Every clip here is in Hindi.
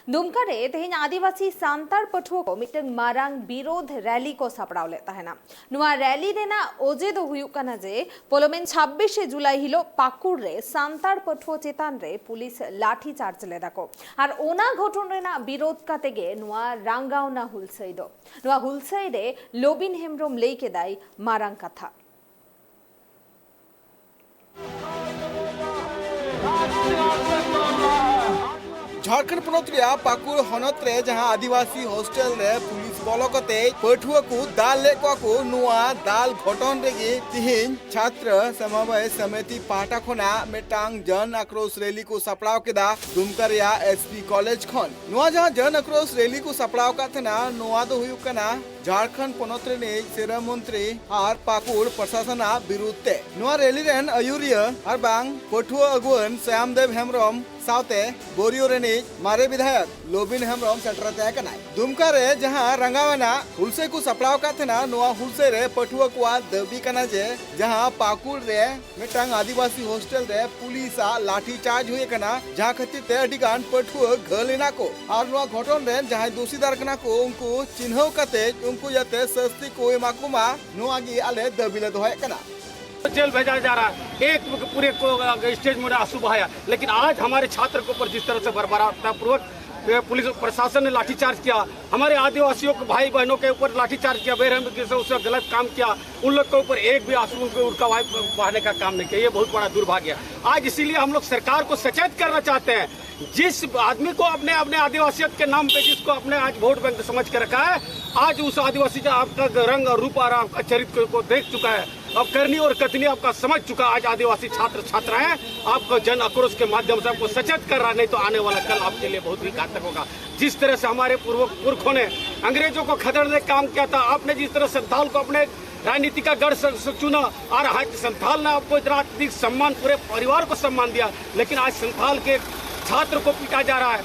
दुमका रे तेहें आदिवासी सांतार पठुआ को मिटन मारांग विरोध रैली को सापड़ाव ले तहना नुआ रैली रेना ओजे दो हुयुक कना जे पोलोमेन 26 जुलाई हिलो पाकुड़ रे सांतार पठुआ चेतान रे पुलिस लाठी चार्ज लेदा को आर ओना घटन रेना विरोध कातेगे नुआ रांगावना हुलसई दो नुआ हुलसई रे लोबिन हेमब्रम लई के दाई मारांग कथा झारखंड पनत पाकुड़ हनत रे जहां आदिवासी हॉस्टल रे पुलिस बलकते पठुआ को दाल ले को नुआ दाल घटन रेगे तिहिन छात्र समन्वय समिति पाटा खना मेटांग जन आक्रोश रैली को सपड़ाव केदा दुमका रिया एसपी कॉलेज खन नुआ जहां जन आक्रोश रैली को सपड़ाव काथना नुआ दो हुयुक कना झारखंड पनत रे सेरा मंत्री आर पाकुड़ प्रशासन विरुद्ध नुआ रैली रेन अयुरिया आर बांग पठुआ अगुवन श्यामदेव हेमब्रम सावते बोरियो रेनी मारे विधायक लोबिन हेमब्रम सेटर तय कनाय दुमका रे जहां रंगावना हुलसे को सपड़ाव काथना नुआ हुलसे रे पठुआ को दबी कना जे जहां पाकुड़ रे मिटांग आदिवासी हॉस्टल रे पुलिस लाठी चार्ज हुए कना जहां खातिर ते अडिगान पठुआ घलेना को और नुआ घटन रे जहां दोषीदार कना को उनको चिन्हव कते उनको जते सस्ती को एमाकुमा नुआ गी आले दबिले दोहे कना जेल भेजा जा रहा है। एक पूरे को स्टेज में आंसू बहाया, लेकिन आज हमारे छात्र के ऊपर जिस तरह से बर्बरतापूर्वक पुलिस प्रशासन ने लाठीचार्ज किया, हमारे आदिवासियों के भाई बहनों के ऊपर लाठीचार्ज किया, बेरहमी से उसका गलत काम किया, उन लोग के ऊपर एक भी आंसू उनका बहाने का काम नहीं किया। ये बहुत बड़ा दुर्भाग्य है। आज इसीलिए हम लोग सरकार को सचेत करना चाहते हैं, जिस आदमी को अपने अपने आदिवासियत के नाम पे जिसको अपने आज वोट बैंक समझ के रखा है, आज उस आदिवासी का आपका रंग और रूप और आपका चरित्र को देख चुका है, अब करनी और कथनी आपका समझ चुका। आज आदिवासी छात्र छात्राएं आपको जन आक्रोश के माध्यम से आपको सचेत कर रहा, नहीं तो आने वाला कल आपके लिए बहुत ही घातक होगा। जिस तरह से हमारे पुरखों ने अंग्रेजों को खदेड़ने का काम किया था, आपने जिस तरह संथाल को अपने राजनीति का गढ़ चुना और संथाल ने आपको इतना अधिक सम्मान, पूरे परिवार को सम्मान दिया, लेकिन आज संथाल के छात्र को पीटा जा रहा है,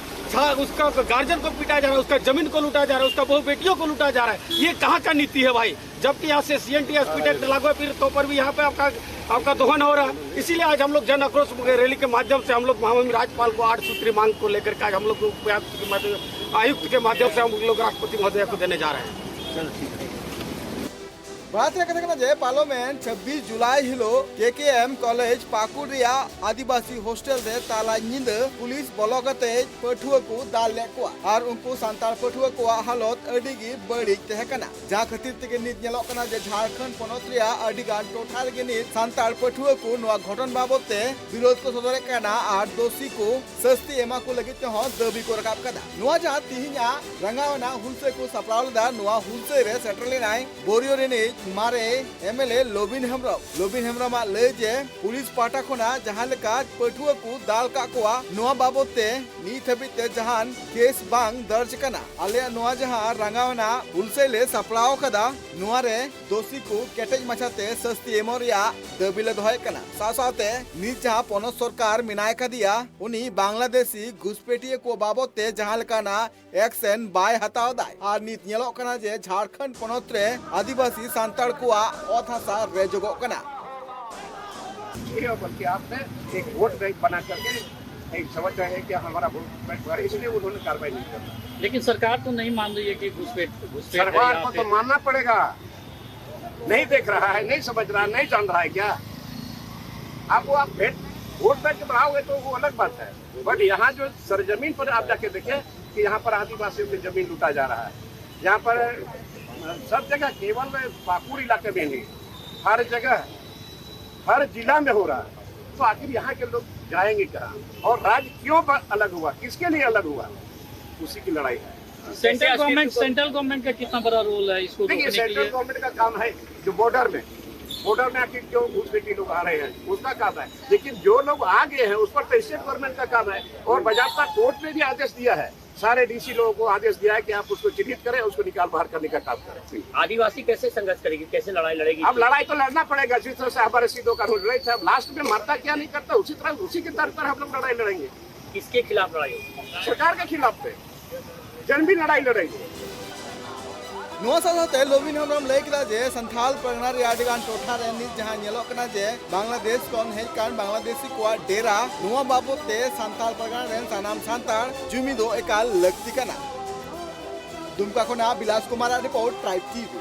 उसका गार्जियन को पीटा जा रहा है, उसका जमीन को लूटा जा रहा है, उसका बहु बेटियों को लूटा जा रहा है। ये कहाँ का नीति है भाई? जबकि यहाँ से CNT SP एक्ट लागू है, फिर तो पर भी यहाँ पे आपका दोहन हो रहा है। इसीलिए आज हम लोग जन आक्रोश रैली के माध्यम से हम लोग महामहिम राज्यपाल को 8 सूत्री मांग को लेकर के आज हम लोग आयुक्त के माध्यम से हम लोग राष्ट्रपति महोदय को देने जा रहे हैं। बात रखना जे पार्लियामेंट 26 जुलाई हिलो KKM कॉलेज पाकुड़ रिया आदिवासी हॉस्टल रे ताला निंद पुलिस बलकते पठुआ को दाल ले को और उनको सांताल पठुआ को हालत अडिगी बड़ी तहकना जहां खातिर तके नित नेलो कना जे झारखंड पनत रिया अडिगान टोठा रे नित सांताल पठुआ को नवा घटन बाबते विरोध को सदरे कना और दोषी को सस्ती एमा को लगित हो दबी को रकाब कदा नवा जहां तिहिया रंगावना हुलसे को सपरावलदा नवा हुलसे रे सेटरले नाय बोरियो रे ने मारे MLA लोबिन हेमब्रम ले जे पुलिस पाटा खना जहां लेका पठुआ को दाल का कोआ नोआ बाबते नीत हबिते जहान केस बांग दर्ज कना आले नोआ जहां रंगावना हुलसे ले सपड़ाव कदा नोआ रे दोषी को केटेज मचाते सस्ती एमोरिया दबिले दोहय कना सासाते नीत जहां पनत सरकार मिनाय का दिया उनी बांग्लादेशी घुसपेटिए को बाबते जहां लेका ना एक्शन बाय हताव दाय और नीत नेलो कना जे झारखंड पनत रे आदिवासी सांताड़ को अथासा रेजगो कना बल्कि आपने एक वोट बैंक बना करके एक समझ रहे हैं कि हमारा वोट बैंक है, इसलिए उन्होंने कार्रवाई नहीं करना। लेकिन सरकार तो नहीं मान रही है कि घुसपैठ सरकार को तो मानना पड़ेगा। नहीं देख रहा है, नहीं समझ रहा, नहीं जान रहा है क्या? आप वोट बैंक बढ़ाओगे तो वो अलग बात है, बट यहाँ जो सरजमीन पर आप जाके देखें कि यहाँ पर आदिवासियों की जमीन लूटा जा रहा है, यहाँ पर सब जगह, केवल पाकुड़ इलाके में नहीं, हर जगह हर जिला में हो रहा है। तो आखिर यहाँ के लोग जाएंगे कहाँ? और राज्य क्यों अलग हुआ, किसके लिए अलग हुआ, उसी की लड़ाई है। सेंट्रल गवर्नमेंट का कितना बड़ा रोल है इसको? देखिए, सेंट्रल गवर्नमेंट का काम है जो बॉर्डर में आखिर क्यों घुसपैठी लोग आ रहे हैं, उसका काम है। लेकिन जो लोग आ गए हैं उस पर तो स्टेट गवर्नमेंट का काम है। और बाज़ाब्ता कोर्ट ने भी आदेश दिया है, सारे DC लोगों को आदेश दिया है कि आप उसको चिन्हित करें, उसको निकाल बाहर करने का काम करें। आदिवासी कैसे संघर्ष करेगी, कैसे लड़ाई लड़ेगी? अब लड़ाई तो लड़ना पड़ेगा, जिस तरह से हमारे सीधों का लड़ाई था, लास्ट में मरता क्या नहीं करता, उसी तरह उसी के तर्ज पर हम लोग लड़ाई लड़ेंगे। किसके खिलाफ लड़ाई होगी? सरकार के खिलाफ पे जन भी लड़ाई लड़ेंगे। नुआ साथे लोबिन हेम्ब्रम लय किदा जे संथाल परगना रे आडिगान टोठा रे नित जहां नेलोक कना जे बांग्लादेश कोन हेज कान बांग्लादेशी को डेरा नुआ बाबते संथाल परगना रे सानाम सांतार जुमिदो एकाल लगती कना दुमका खोना Bilas Kumar report tribe TV.